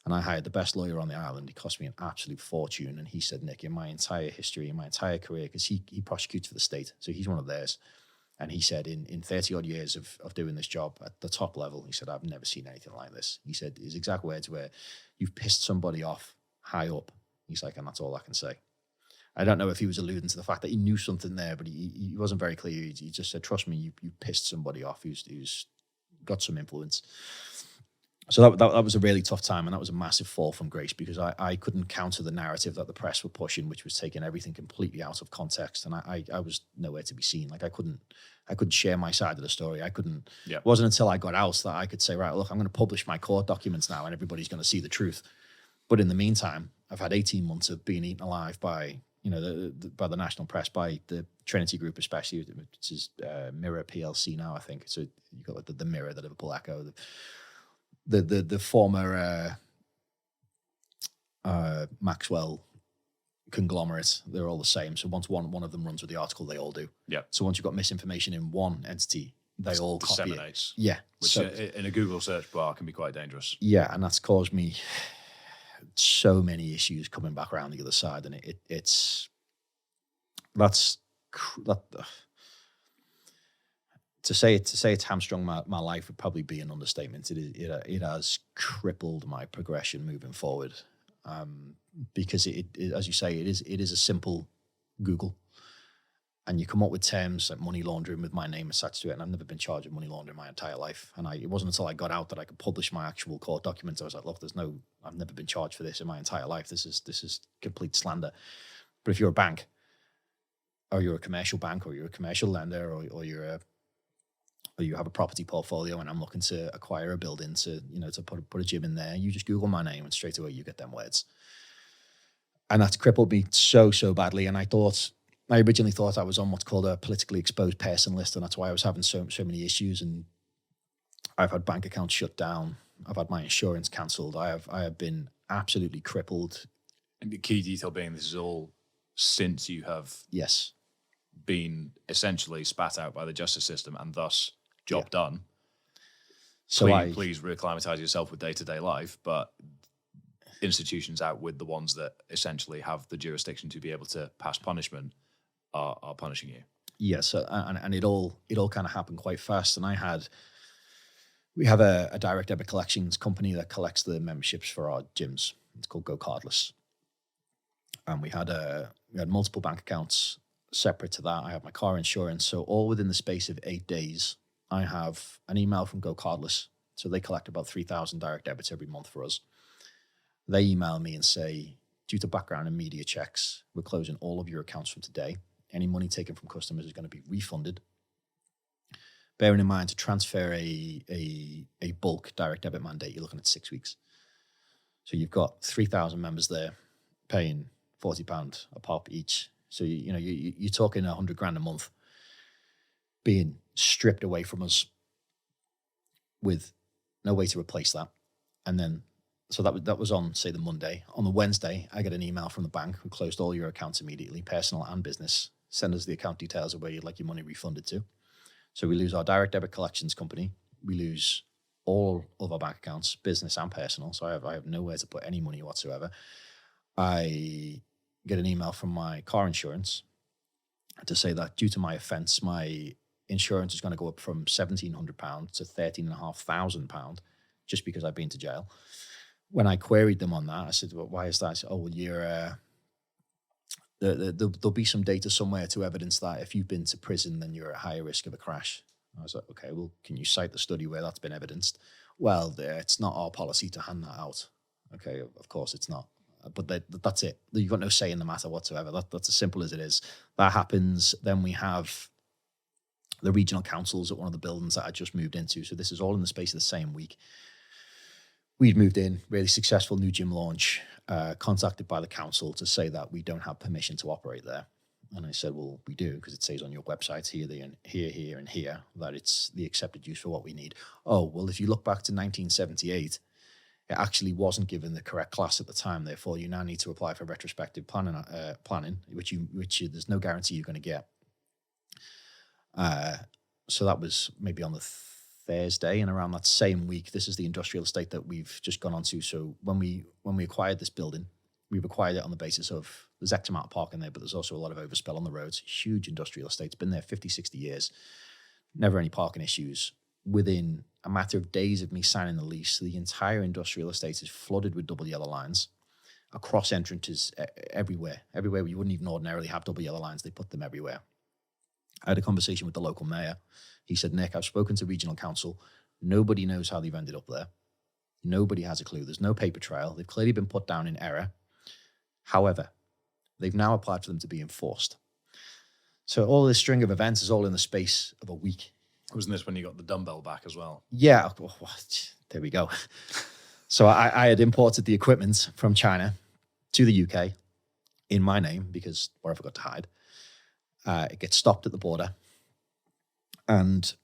And I hired the best lawyer on the island. He cost me an absolute fortune. And he said, Nick, in my entire history, in my entire career, because he prosecutes for the state, so he's one of theirs. And he said, in 30 odd years of doing this job at the top level, he said, I've never seen anything like this. He said his exact words were, you've pissed somebody off high up. He's like, and that's all I can say. I don't know if he was alluding to the fact that he knew something there, but he wasn't very clear. He just said, trust me, you pissed somebody off who's got some influence. So that was a really tough time, and that was a massive fall from grace, because I couldn't counter the narrative that the press were pushing, which was taking everything completely out of context, and I was nowhere to be seen. Like I couldn't share my side of the story. I couldn't. Yeah. It wasn't until I got out that I could say, right, look, I'm going to publish my court documents now, and everybody's going to see the truth. But in the meantime, I've had 18 months of being eaten alive by by the national press, by the Trinity Group, especially, which is Mirror PLC now, I think. So you've got like the Mirror, the Liverpool Echo, the former Maxwell conglomerate. They're all the same. So once one of them runs with the article, they all do. Yeah. So once you've got misinformation in one entity, they all copy it. Yeah. Which so, in a Google search bar can be quite dangerous. Yeah, and that's caused me so many issues coming back around the other side, and to say it's hamstrung my life would probably be an understatement. It has crippled my progression moving forward, because it as you say, it is a simple Google, and you come up with terms like money laundering with my name attached to it, and I've never been charged with money laundering my entire life. And it wasn't until I got out that I could publish my actual court documents. I was like, look, I've never been charged for this in my entire life. This is complete slander. But if you're a bank, or you're a commercial bank, or you're a commercial lender, or you have a property portfolio, and I'm looking to acquire a building to put a gym in there, you just Google my name and straight away you get them words. And that's crippled me so badly. And I originally thought I was on what's called a politically exposed person list, and that's why I was having so many issues. And I've had bank accounts shut down. I've had my insurance cancelled. I have been absolutely crippled. And the key detail being, this is all since you have been essentially spat out by the justice system, and thus job done. So please reacclimatize yourself with day-to-day life, but institutions out with the ones that essentially have the jurisdiction to be able to pass punishment are punishing you. Yes, and it all kind of happened quite fast. And we have a direct debit collections company that collects the memberships for our gyms. It's called Go Cardless. And we had multiple bank accounts separate to that. I have my car insurance. So all within the space of 8 days, I have an email from Go Cardless. So they collect about 3,000 direct debits every month for us. They email me and say, due to background and media checks, we're closing all of your accounts from today. Any money taken from customers is going to be refunded. Bearing in mind, to transfer a bulk direct debit mandate, you're looking at 6 weeks. So you've got 3,000 members there paying £40 a pop each. So you're talking $100,000 a month being stripped away from us with no way to replace that. And then, so that was on, say, the Monday. On the Wednesday, I get an email from the bank who closed all your accounts immediately, personal and business. Send us the account details of where you'd like your money refunded to. So we lose our direct debit collections company. We lose all of our bank accounts, business and personal. So I have nowhere to put any money whatsoever. I get an email from my car insurance to say that due to my offence, my insurance is going to go up from £1,700 to £13,500 just because I've been to jail. When I queried them on that, I said, well, why is that? I said, oh, well, there'll be some data somewhere to evidence that if you've been to prison, then you're at higher risk of a crash. I was like, okay, well, can you cite the study where that's been evidenced? Well, it's not our policy to hand that out. Okay, of course it's not. But that's it. You've got no say in the matter whatsoever. That's as simple as it is. That happens. Then we have the regional councils at one of the buildings that I just moved into. So this is all in the space of the same week. We'd moved in, really successful new gym launch, contacted by the council to say that we don't have permission to operate there. And I said, well, we do, because it says on your website here, here, and here that it's the accepted use for what we need. Oh, well, if you look back to 1978, it actually wasn't given the correct class at the time. Therefore, you now need to apply for retrospective planning, which there's no guarantee you're going to get. So that was maybe on the Thursday, and around that same week, this is the industrial estate that we've just gone on to. So when we acquired this building, we've acquired it on the basis of there's X amount of parking there, but there's also a lot of overspill on the roads. Huge industrial estate. It's been there 50, 60 years. Never any parking issues. Within a matter of days of me signing the lease, the entire industrial estate is flooded with double yellow lines across entrances everywhere. Everywhere where you wouldn't even ordinarily have double yellow lines, they put them everywhere. I had a conversation with the local mayor. He said, Nick, I've spoken to regional council. Nobody knows how they've ended up there. Nobody has a clue. There's no paper trail. They've clearly been put down in error. However, they've now applied for them to be enforced. So all this string of events is all in the space of a week. Wasn't this when you got the dumbbell back as well? Yeah. There we go. So I had imported the equipment from China to the UK in my name because where I forgot to hide. It gets stopped at the border and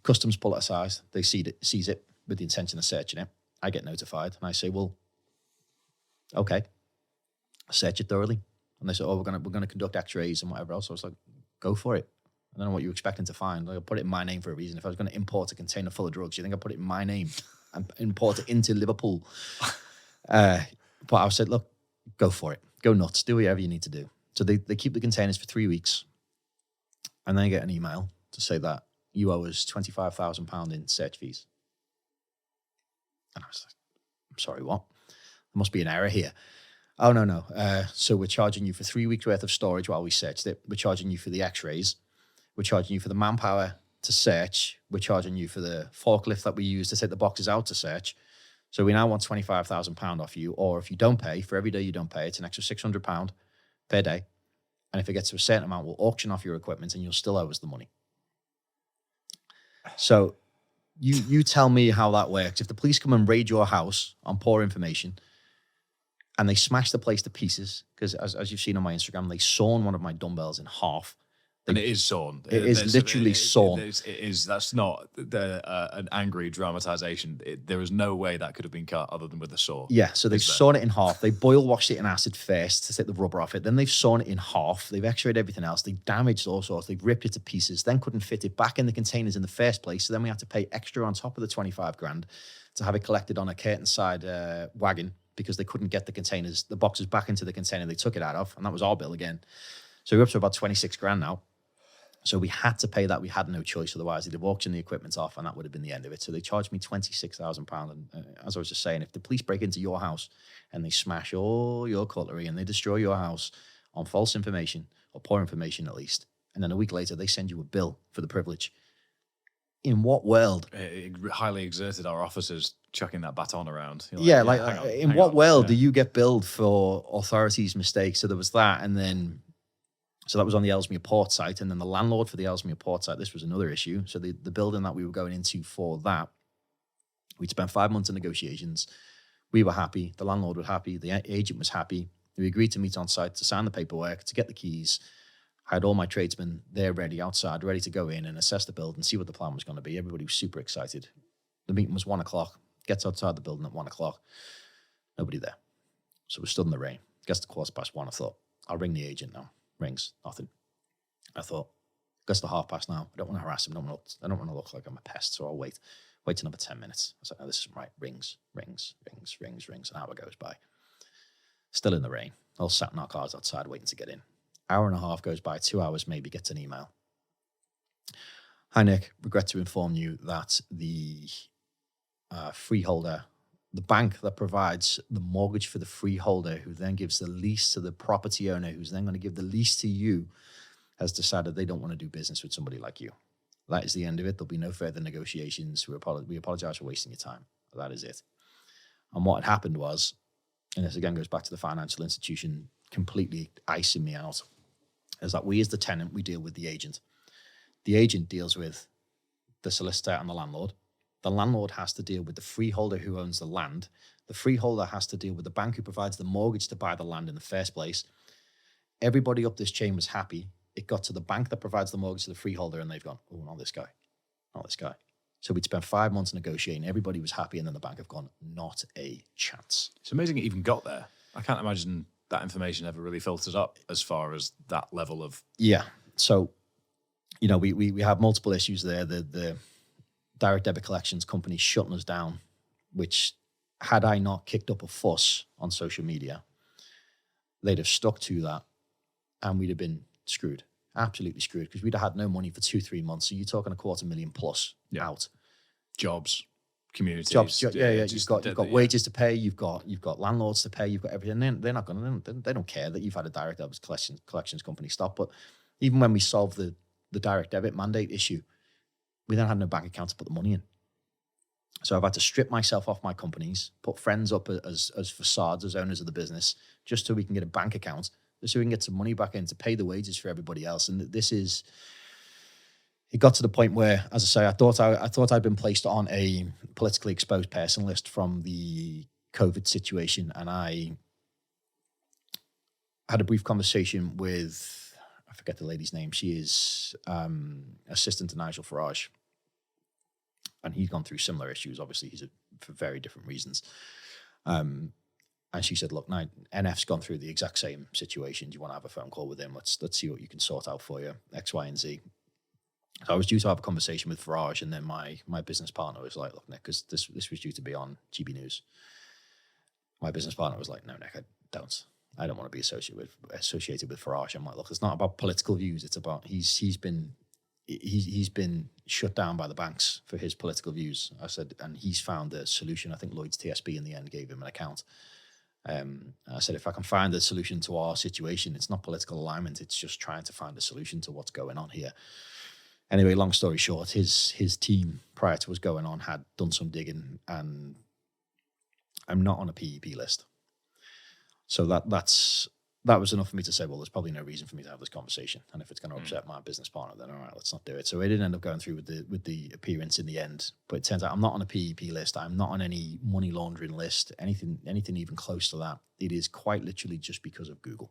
customs pull it aside. They seize it with the intention of searching it. I get notified and I say, well, okay, search it thoroughly. And they said, oh, we're gonna conduct x-rays and whatever else. I was like, go for it. I don't know what you're expecting to find. Like, I put it in my name for a reason. If I was going to import a container full of drugs, you think I put it in my name and import it into Liverpool? But I said, look, go for it. Go nuts. Do whatever you need to do. So they keep the containers for 3 weeks. And then I get an email to say that you owe us £25,000 in search fees. And I was like, I'm sorry, what? There must be an error here. Oh, no. So we're charging you for 3 weeks worth of storage while we searched it. We're charging you for the x-rays. We're charging you for the manpower to search. We're charging you for the forklift that we use to take the boxes out to search. So we now want £25,000 off you. Or if you don't pay, for every day you don't pay, it's an extra £600 per day. And if it gets to a certain amount, we'll auction off your equipment and you'll still owe us the money. So you tell me how that works. If the police come and raid your house on poor information and they smash the place to pieces, because as you've seen on my Instagram, they sawn one of my dumbbells in half. And it is sawn. It is literally sawn. It is. That's not an angry dramatization. There is no way that could have been cut other than with a saw. Yeah, so they've sawn it in half. They boil washed it in acid first to take the rubber off it. Then they've sawn it in half. They've x-rayed everything else. They've damaged all sorts. They've ripped it to pieces. Then couldn't fit it back in the containers in the first place. So then we had to pay extra on top of the 25 grand to have it collected on a curtain side wagon because they couldn't get the boxes back into the container they took it out of. And that was our bill again. So we're up to about 26 grand now. So we had to pay that. We had no choice. Otherwise, they'd have auctioned the equipment off and that would have been the end of it. So they charged me £26,000. And as I was just saying, if the police break into your house and they smash all your cutlery and they destroy your house on false information or poor information at least, and then a week later they send you a bill for the privilege, in what world? It highly exerted our officers chucking that baton around. In what world do you get billed for authorities' mistakes? So there was that, and then... So that was on the Ellesmere Port site. And then the landlord for the Ellesmere Port site, this was another issue. So the building that we were going into for that, we'd spent 5 months in negotiations. We were happy. The landlord was happy. The agent was happy. We agreed to meet on site, to sign the paperwork, to get the keys. I had all my tradesmen there ready outside, ready to go in and assess the building, see what the plan was going to be. Everybody was super excited. The meeting was 1 o'clock. Gets outside the building at 1 o'clock. Nobody there. So we stood in the rain. Gets to 1:15. I thought, I'll ring the agent now. Rings, nothing. I thought, gets to 1:30 now. I don't want to harass him. I don't want to look like I'm a pest, so I'll wait. Wait another 10 minutes. I was like, no, this isn't right. Rings. An hour goes by. Still in the rain. All sat in our cars outside waiting to get in. Hour and a half goes by, 2 hours maybe, gets an email. Hi, Nick. Regret to inform you that the freeholder, the bank that provides the mortgage for the freeholder, who then gives the lease to the property owner, who's then going to give the lease to you, has decided they don't want to do business with somebody like you. That is the end of it. There'll be no further negotiations. We apologize for wasting your time. That is it. And what had happened was, and this again goes back to the financial institution completely icing me out, is that we as the tenant, we deal with the agent. The agent deals with the solicitor and the landlord. The landlord has to deal with the freeholder who owns the land. The freeholder has to deal with the bank who provides the mortgage to buy the land in the first place. Everybody up this chain was happy. It got to the bank that provides the mortgage to the freeholder, and they've gone, oh, not this guy. So we'd spent 5 months negotiating. Everybody was happy, and then the bank have gone, not a chance. It's amazing it even got there. I can't imagine that information ever really filtered up as far as that level of... Yeah. So we have multiple issues there. The direct debit collections company shutting us down, which had I not kicked up a fuss on social media, they'd have stuck to that and we'd have been screwed, absolutely screwed, because we'd have had no money for 2-3 months. So you're talking $250,000 plus out. Jobs, communities. Jobs, you've got wages to pay, you've got landlords to pay, you've got everything. They're not going to, they don't care that you've had a direct debit collections company stop. But even when we solved the direct debit mandate issue, we then had no bank account to put the money in. So I've had to strip myself off my companies, put friends up as facades, as owners of the business, just so we can get a bank account, so we can get some money back in to pay the wages for everybody else. And it got to the point where, as I say, I thought I'd been placed on a politically exposed person list from the COVID situation. And I had a brief conversation with, I forget the lady's name. She is assistant to Nigel Farage. And he's gone through similar issues. Obviously, for very different reasons. And she said, look, now NF's gone through the exact same situation. Do you want to have a phone call with him? Let's see what you can sort out for you, X, Y, and Z. So I was due to have a conversation with Farage, and then my business partner was like, look, Nick, because this was due to be on GB News. My business partner was like, no, Nick, I don't want to be associated with Farage. I'm like, look, it's not about political views. It's about he's been shut down by the banks for his political views. I said, and he's found a solution. I think Lloyd's TSB in the end gave him an account. I said, if I can find a solution to our situation, it's not political alignment. It's just trying to find a solution to what's going on here. Anyway, long story short, his team prior to us going on had done some digging, and I'm not on a PEP list. So that was enough for me to say, well, there's probably no reason for me to have this conversation. And if it's going to upset my business partner, then all right, let's not do it. So it didn't end up going through with the appearance in the end. But it turns out I'm not on a PEP list. I'm not on any money laundering list, anything even close to that. It is quite literally just because of Google.